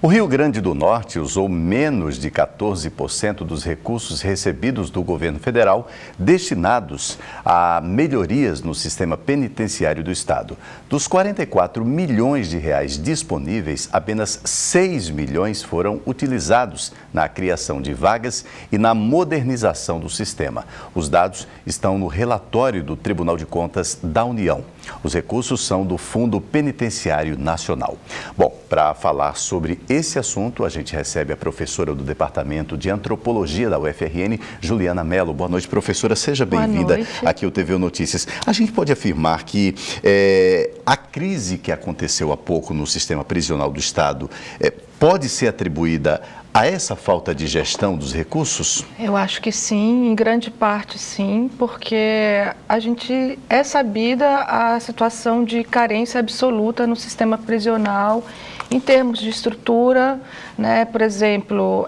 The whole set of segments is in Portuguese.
O Rio Grande do Norte usou menos de 14% dos recursos recebidos do governo federal destinados a melhorias no sistema penitenciário do estado. Dos 44 milhões de reais disponíveis, apenas 6 milhões foram utilizados na criação de vagas e na modernização do sistema. Os dados estão no relatório do Tribunal de Contas da União. Os recursos são do Fundo Penitenciário Nacional. Bom, para falar sobre esse assunto, a gente recebe a professora do Departamento de Antropologia da UFRN, Juliana Mello. Boa noite, professora. Seja bem-vinda aqui ao TVU Notícias. A gente pode afirmar que a crise que aconteceu há pouco no sistema prisional do Estado pode ser atribuída a essa falta de gestão dos recursos? Eu acho que sim, em grande parte sim, porque a gente é sabida a situação de carência absoluta no sistema prisional em termos de estrutura, né? Por exemplo,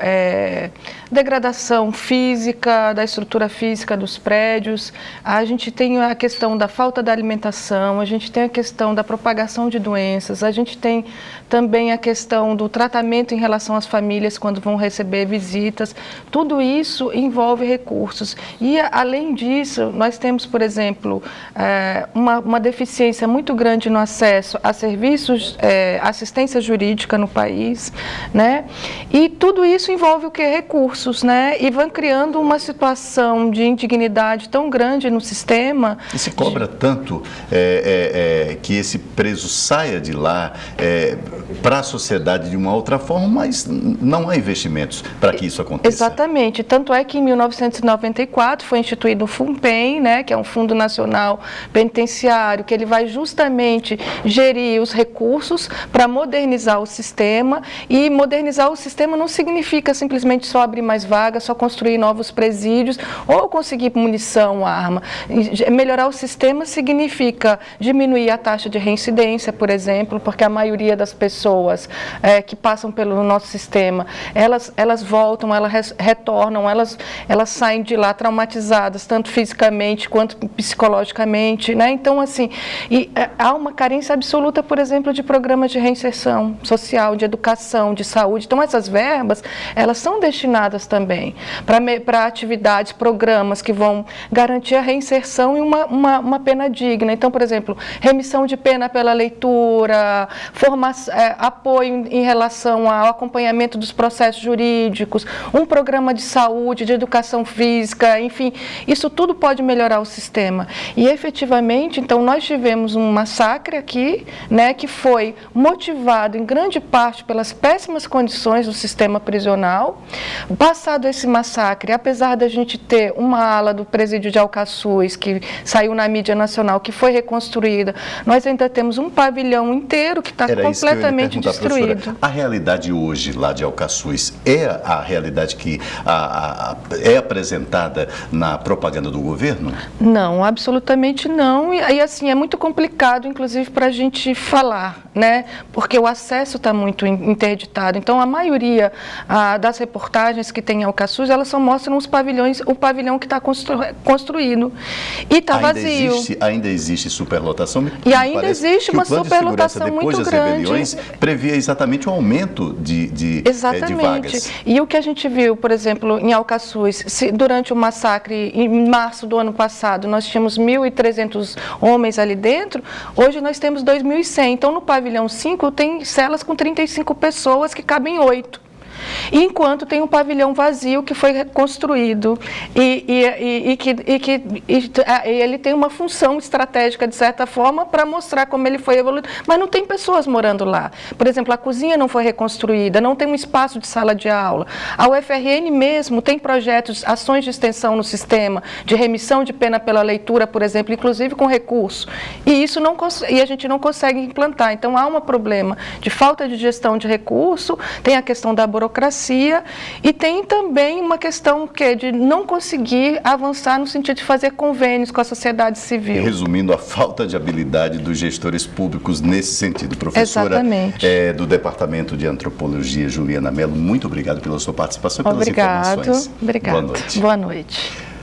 degradação física, da estrutura física dos prédios, a gente tem a questão da falta da alimentação, a gente tem a questão da propagação de doenças, a gente tem também a questão do tratamento em relação às famílias quando vão receber visitas, tudo isso envolve recursos. E, além disso, nós temos, por exemplo, uma deficiência muito grande no acesso a serviços, assistência jurídica no país, né? E tudo isso envolve o quê? Recursos, né? E vão criando uma situação de indignidade tão grande no sistema. E se cobra tanto que esse preso saia de lá para a sociedade de uma outra forma, mas não há investimentos para que isso aconteça. Exatamente. Tanto é que em 1994 foi instituído o FUNPEN, né, que é um Fundo Nacional Penitenciário, que ele vai justamente gerir os recursos para modernizar o sistema. E modernizar o sistema não significa simplesmente só abrir mais vagas, só construir novos presídios ou conseguir munição, arma. Melhorar o sistema significa diminuir a taxa de reincidência, por exemplo, porque a maioria das pessoas que passam pelo nosso sistema, elas voltam, elas retornam, elas saem de lá traumatizadas, tanto fisicamente quanto psicologicamente, né? Então, assim, há uma carência absoluta, por exemplo, de programas de reinserção social, de educação, de saúde. Então, essas verbas, elas são destinadas também para atividades, programas que vão garantir a reinserção e uma pena digna. Então, por exemplo, remissão de pena pela leitura, apoio em relação ao acompanhamento dos processos jurídicos, um programa de saúde, de educação física, enfim, isso tudo pode melhorar o sistema. E, efetivamente, então, nós tivemos um massacre aqui, né, que foi motivado em grande parte pelas péssimas condições do sistema prisional. Passado esse massacre, apesar da gente ter uma ala do presídio de Alcaçuz, que saiu na mídia nacional, que foi reconstruída, nós ainda temos um pavilhão inteiro que está completamente destruído. A realidade hoje lá de Alcaçuz é a realidade que é apresentada na propaganda do governo? Não, absolutamente não. E assim, é muito complicado, inclusive, para a gente falar, né? Porque o acesso está muito interditado. Então, a maioria das reportagens que tem em Alcaçuz, elas só mostram os pavilhões, o pavilhão que está construído e está vazio. Ainda existe superlotação? E ainda existe uma superlotação muito grande. Rebeliões previa exatamente o aumento de vagas. E o que a gente viu, por exemplo, em Alcaçuz, durante o massacre, em março do ano passado, nós tínhamos 1.300 homens ali dentro, hoje nós temos 2.100. Então, no pavilhão 5, tem celas com 35 pessoas que cabem 8. Enquanto tem um pavilhão vazio que foi reconstruído e ele tem uma função estratégica, de certa forma, para mostrar como ele foi evoluído, mas não tem pessoas morando lá. Por exemplo, a cozinha não foi reconstruída, não tem um espaço de sala de aula. A UFRN mesmo tem projetos, ações de extensão no sistema, de remissão de pena pela leitura, por exemplo, inclusive com recurso. E a gente não consegue implantar. Então, há um problema de falta de gestão de recurso, tem a questão da burocracia, e tem também uma questão de não conseguir avançar no sentido de fazer convênios com a sociedade civil. Resumindo, a falta de habilidade dos gestores públicos nesse sentido. Professora do Departamento de Antropologia, Juliana Mello, muito obrigado pela sua participação e pelas informações. Obrigada. Boa noite. Boa noite.